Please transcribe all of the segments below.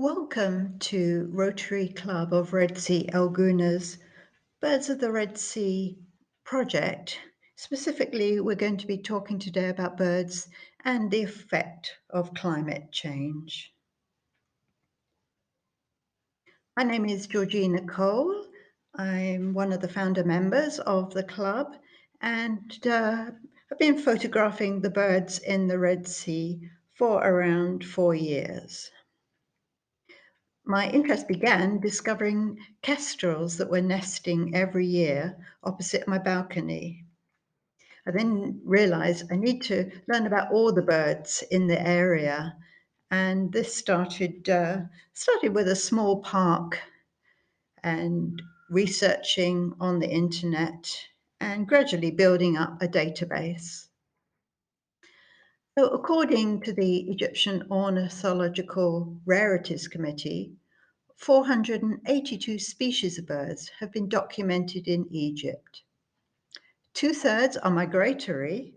Welcome to Rotary Club of Red Sea El Gouna's Birds of the Red Sea project. Specifically, we're going to be talking today about birds and the effect of climate change. My name is Georgina Cole. I'm one of the founder members of the club and I've been photographing the birds in the Red Sea for around 4 years. My interest began discovering kestrels that were nesting every year opposite my balcony. I then realized I need to learn about all the birds in the area, and this started with a small park and researching on the internet and gradually building up a database. So according to the Egyptian Ornithological Rarities Committee, 482 species of birds have been documented in Egypt. 2/3 are migratory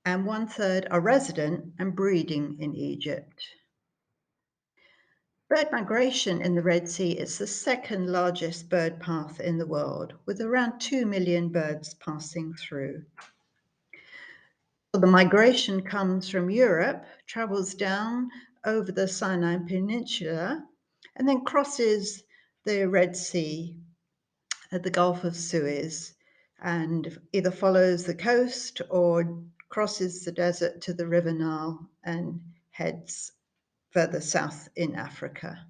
and 1/3 are resident and breeding in Egypt. Bird migration in the Red Sea is the second largest bird path in the world, with around 2 million birds passing through. The migration comes from Europe, travels down over the Sinai Peninsula, and then crosses the Red Sea at the Gulf of Suez and either follows the coast or crosses the desert to the River Nile and heads further south in Africa.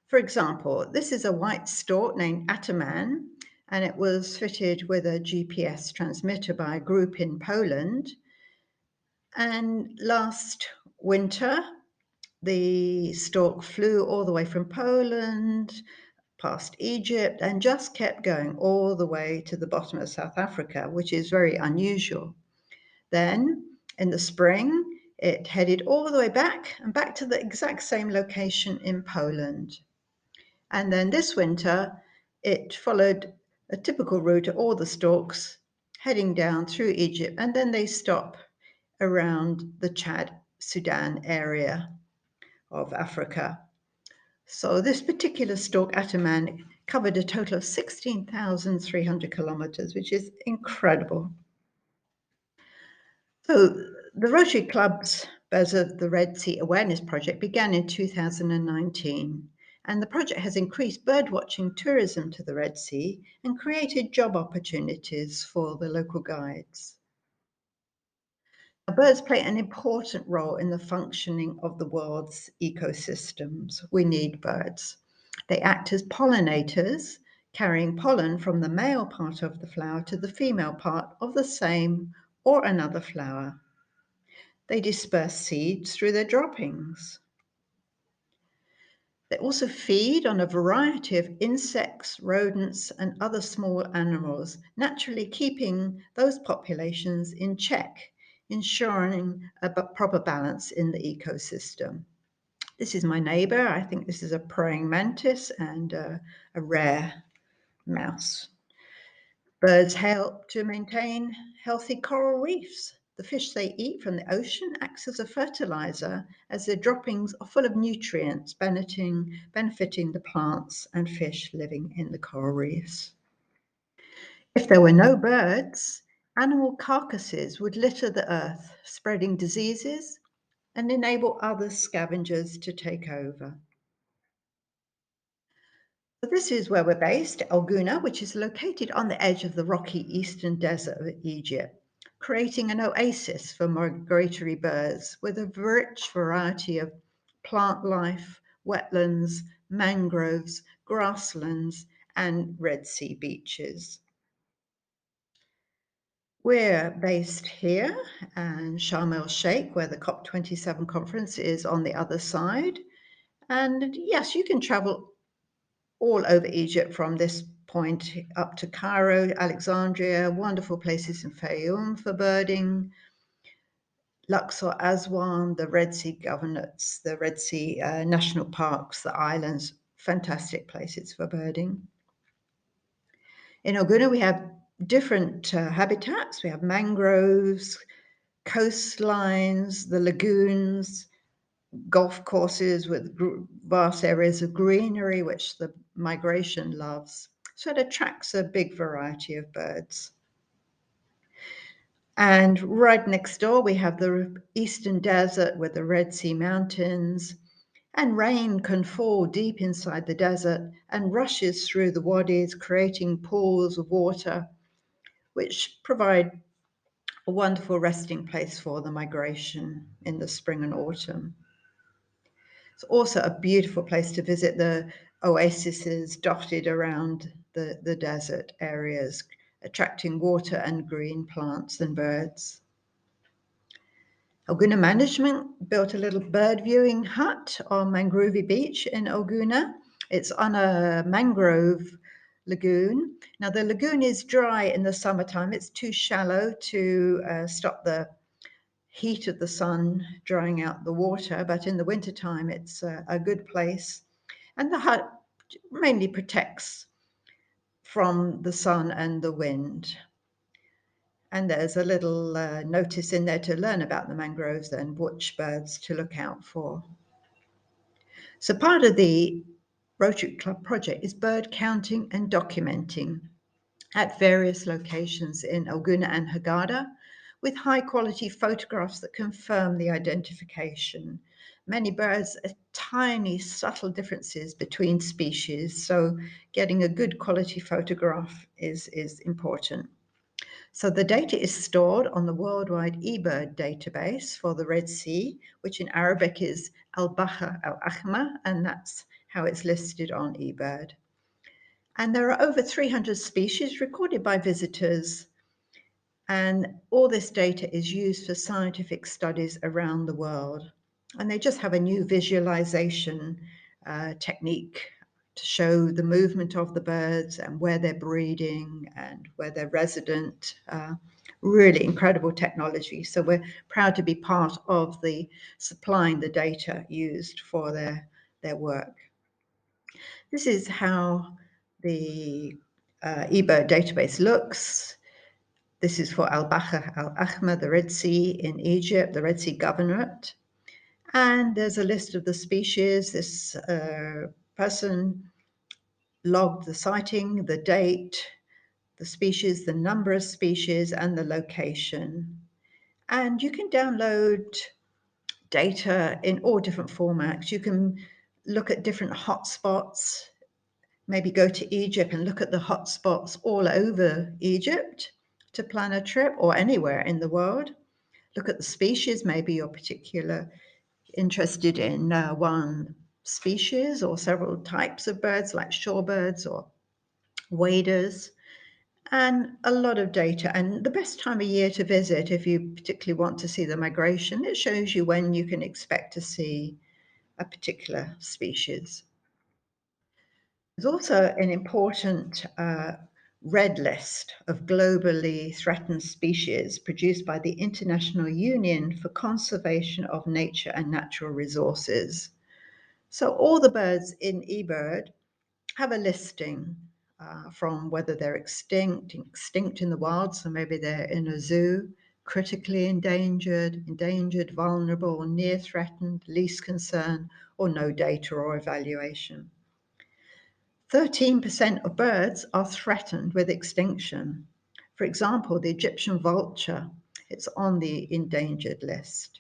For example, this is a white stork named Ataman, and it was fitted with a GPS transmitter by a group in Poland. And last winter, the stork flew all the way from Poland, past Egypt, and just kept going all the way to the bottom of South Africa, which is very unusual. Then, in the spring, it headed all the way back and back to the exact same location in Poland. And then this winter, it followed a typical route of all the storks heading down through Egypt, and then they stop around the Chad, Sudan area of Africa. So this particular stork, Ataman, covered a total of 16,300 kilometers, which is incredible. So the Rotary Club's Birds of the Red Sea Awareness Project began in 2019, and the project has increased birdwatching tourism to the Red Sea and created job opportunities for the local guides. Birds play an important role in the functioning of the world's ecosystems. We need birds. They act as pollinators, carrying pollen from the male part of the flower to the female part of the same or another flower. They disperse seeds through their droppings. They also feed on a variety of insects, rodents, and other small animals, naturally keeping those populations in check, ensuring a proper balance in the ecosystem. This is my neighbor. I think this is a praying mantis and a rare mouse. Birds help to maintain healthy coral reefs. The fish they eat from the ocean acts as a fertilizer, as their droppings are full of nutrients benefiting the plants and fish living in the coral reefs. If there were no birds, animal carcasses would litter the earth, spreading diseases and enable other scavengers to take over. So this is where we're based, El Gouna, which is located on the edge of the rocky eastern desert of Egypt, creating an oasis for migratory birds with a rich variety of plant life, wetlands, mangroves, grasslands, and Red Sea beaches. We're based here in Sharm El-Sheikh, where the COP27 conference is on the other side. And yes, you can travel all over Egypt from this point up to Cairo, Alexandria, wonderful places in Fayoum for birding, Luxor, Aswan, the Red Sea governorates, the Red Sea national parks, the islands, fantastic places for birding. In El Gouna, we have different habitats. We have mangroves, coastlines, the lagoons, golf courses with vast areas of greenery, which the migration loves. So it attracts a big variety of birds. And right next door, we have the eastern desert with the Red Sea mountains. And rain can fall deep inside the desert and rushes through the wadis, creating pools of water, which provide a wonderful resting place for the migration in the spring and autumn. It's also a beautiful place to visit the oases dotted around the desert areas, attracting water and green plants and birds. Gouna Management built a little bird viewing hut on Mangrove Beach in Gouna. It's on a mangrove lagoon. Now, the lagoon is dry in the summertime. It's too shallow to stop the heat of the sun drying out the water, but in the wintertime, it's a good place. And the hut mainly protects from the sun and the wind. And there's a little notice in there to learn about the mangroves and which birds to look out for. So part of the Rotary Club project is bird counting and documenting at various locations in Gouna and Hurghada with high quality photographs that confirm the identification. Many birds are tiny, subtle differences between species, so getting a good quality photograph is important. So the data is stored on the worldwide eBird database for the Red Sea, which in Arabic is Al-Bahr Al-Ahmar, and that's how it's listed on eBird. And there are over 300 species recorded by visitors, and all this data is used for scientific studies around the world. And they just have a new visualization technique to show the movement of the birds and where they're breeding and where they're resident. Really incredible technology. So we're proud to be part of the supplying the data used for their work. This is how the eBird database looks. This is for Al-Bahr Al-Ahmar, the Red Sea in Egypt, the Red Sea Governorate. And there's a list of the species. This person logged the sighting, the date, the species, the number of species, and the location. And you can download data in all different formats. You can look at different hotspots, maybe go to Egypt and look at the hotspots all over Egypt to plan a trip, or anywhere in the world. Look at the species, maybe you're particularly interested in one species or several types of birds like shorebirds or waders, and a lot of data. And the best time of year to visit, if you particularly want to see the migration, it shows you when you can expect to see a particular species. There's also an important red list of globally threatened species produced by the International Union for Conservation of Nature and Natural Resources. So all the birds in eBird have a listing from whether they're extinct in the wild, so maybe they're in a zoo, critically endangered, vulnerable, near threatened, least concern, or no data or evaluation. 13% of birds are threatened with extinction. For example, the Egyptian vulture, it's on the endangered list.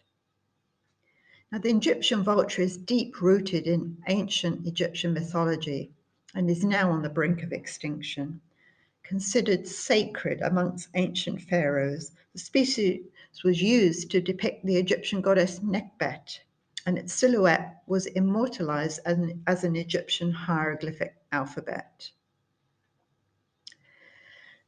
Now, the Egyptian vulture is deep-rooted in ancient Egyptian mythology and is now on the brink of extinction. Considered sacred amongst ancient pharaohs, the species was used to depict the Egyptian goddess Nekbet, and its silhouette was immortalized as an Egyptian hieroglyphic alphabet.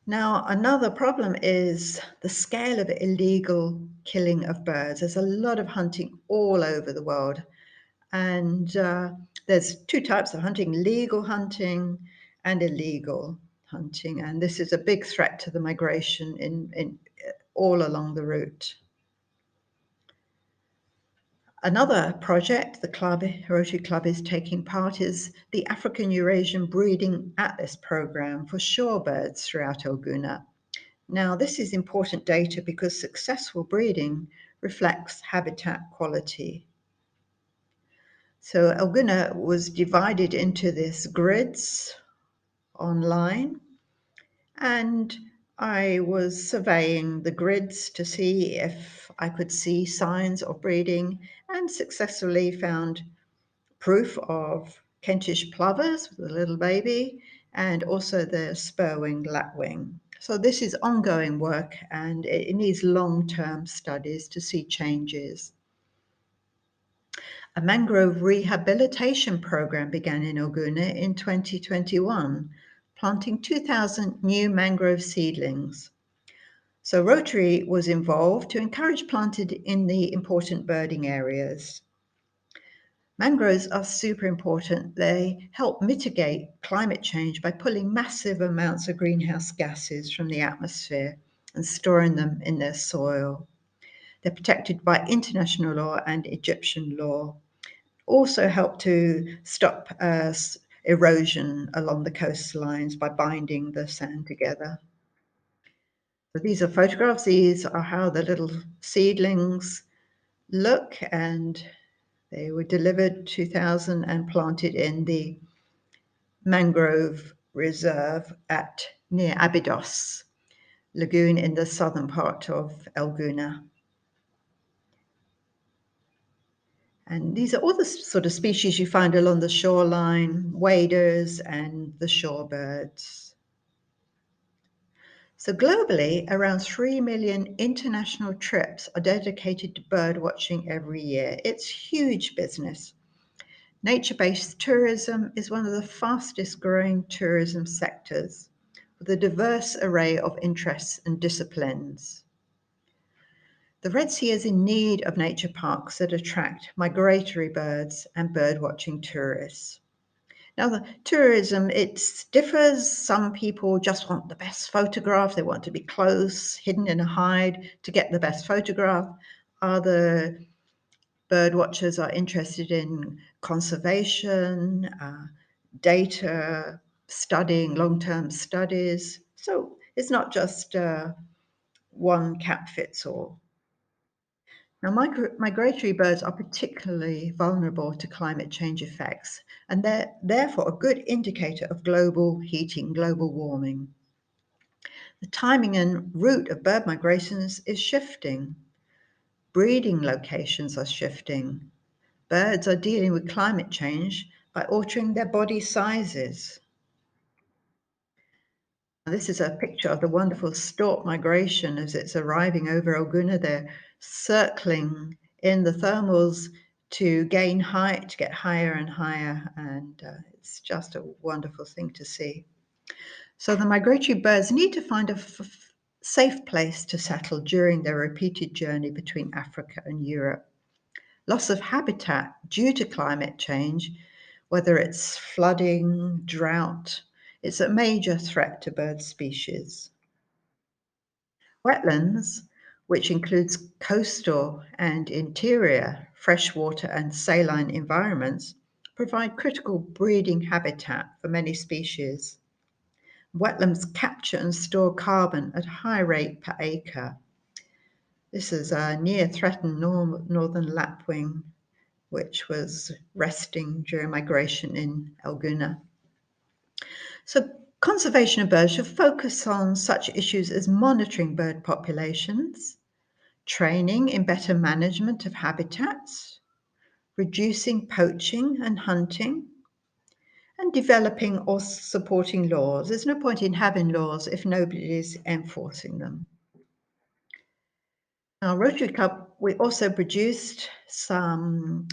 Now, another problem is the scale of illegal killing of birds. There's a lot of hunting all over the world, and there's two types of hunting: legal hunting and illegal hunting, and this is a big threat to the migration in all along the route. Another project the Rotary Club is taking part is the African Eurasian Breeding Atlas Program for shorebirds throughout Gouna. Now, this is important data because successful breeding reflects habitat quality. So Gouna was divided into these grids online, and I was surveying the grids to see if I could see signs of breeding, and successfully found proof of Kentish plovers with a little baby, and also the spur-winged lapwing. So this is ongoing work, and it needs long-term studies to see changes. A mangrove rehabilitation program began in Gouna in 2021, planting 2,000 new mangrove seedlings. So Rotary was involved to encourage planting in the important birding areas. Mangroves are super important. They help mitigate climate change by pulling massive amounts of greenhouse gases from the atmosphere and storing them in their soil. They're protected by international law and Egyptian law. Also help to stop erosion along the coastlines by binding the sand together. So these are photographs. These are how the little seedlings look, and they were delivered 2000 and planted in the mangrove reserve at near Abydos lagoon in the southern part of Gouna. And these are all the sort of species you find along the shoreline, waders and the shorebirds. So globally, around 3 million international trips are dedicated to bird watching every year. It's huge business. Nature-based tourism is one of the fastest growing tourism sectors with a diverse array of interests and disciplines. The Red Sea is in need of nature parks that attract migratory birds and bird-watching tourists. Now, the tourism, it differs. Some people just want the best photograph. They want to be close, hidden in a hide to get the best photograph. Other bird watchers are interested in conservation, data, studying long-term studies. So it's not just one cap fits all. Now, migratory birds are particularly vulnerable to climate change effects, and they're therefore a good indicator of global heating, global warming. The timing and route of bird migrations is shifting. Breeding locations are shifting. Birds are dealing with climate change by altering their body sizes. This is a picture of the wonderful stork migration as it's arriving over Gouna. They're circling in the thermals to gain height, to get higher and higher, and it's just a wonderful thing to see. So the migratory birds need to find a safe place to settle during their repeated journey between Africa and Europe. Loss of habitat due to climate change, whether it's flooding, drought, it's a major threat to bird species. Wetlands, which includes coastal and interior freshwater and saline environments, provide critical breeding habitat for many species. Wetlands capture and store carbon at a high rate per acre. This is a near threatened northern lapwing, which was resting during migration in Gouna. So conservation of birds should focus on such issues as monitoring bird populations, training in better management of habitats, reducing poaching and hunting, and developing or supporting laws. There's no point in having laws if nobody is enforcing them. Now, Rotary Club, we also produced some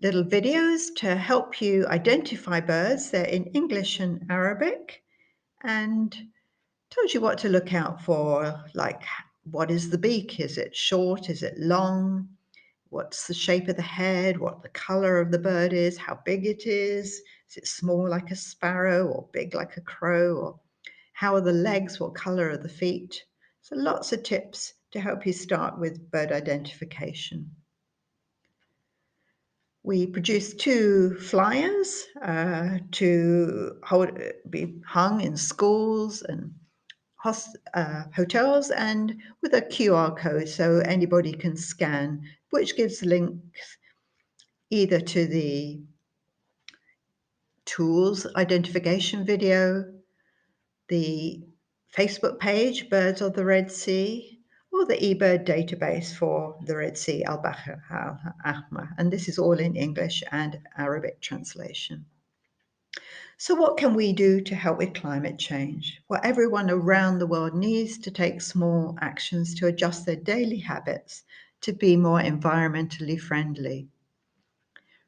little videos to help you identify birds. They're in English and Arabic, and told you what to look out for, like what is the beak? Is it short? Is it long? What's the shape of the head? What the color of the bird is? How big it is? Is it small like a sparrow or big like a crow? Or how are the legs? What color are the feet? So lots of tips to help you start with bird identification. We produced 2 flyers to be hung in schools and hotels, and with a QR code so anybody can scan, which gives links either to the tools identification video, the Facebook page, Birds of the Red Sea, or the eBird database for the Red Sea, Al-Bahr al-Ahmar. And this is all in English and Arabic translation. So what can we do to help with climate change? Well, everyone around the world needs to take small actions to adjust their daily habits to be more environmentally friendly.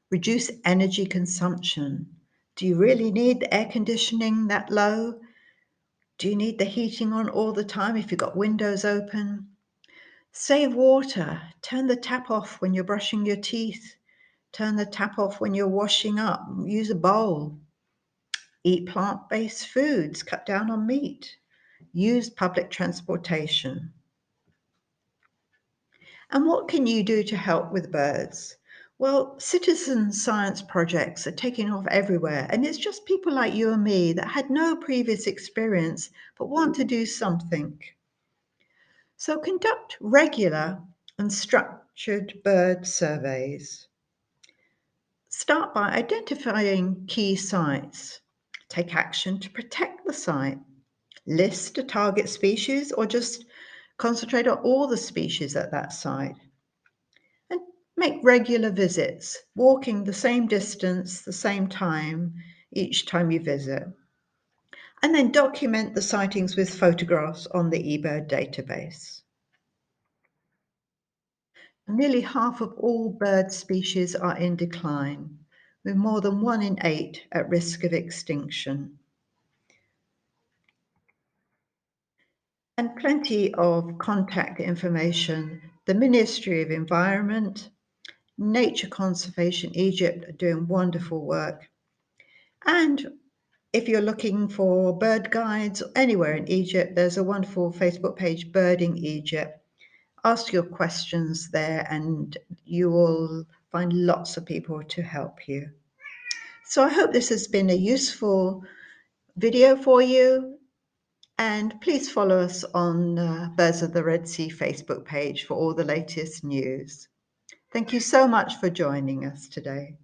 Reduce energy consumption. Do you really need the air conditioning that low? Do you need the heating on all the time if you've got windows open? Save water. Turn the tap off when you're brushing your teeth. Turn the tap off when you're washing up. Use a bowl. Eat plant-based foods. Cut down on meat. Use public transportation. And what can you do to help with birds? Well, citizen science projects are taking off everywhere, and it's just people like you and me that had no previous experience but want to do something. So conduct regular and structured bird surveys. Start by identifying key sites. Take action to protect the site. List a target species or just concentrate on all the species at that site. And make regular visits, walking the same distance, the same time each time you visit. And then document the sightings with photographs on the eBird database. Nearly half of all bird species are in decline, with more than 1 in 8 at risk of extinction. And plenty of contact information. The Ministry of Environment, Nature Conservation Egypt are doing wonderful work. And if you're looking for bird guides anywhere in Egypt, there's a wonderful Facebook page, Birding Egypt. Ask your questions there and you will find lots of people to help you. So I hope this has been a useful video for you, and please follow us on Birds of the Red Sea Facebook page for all the latest news. Thank you so much for joining us today.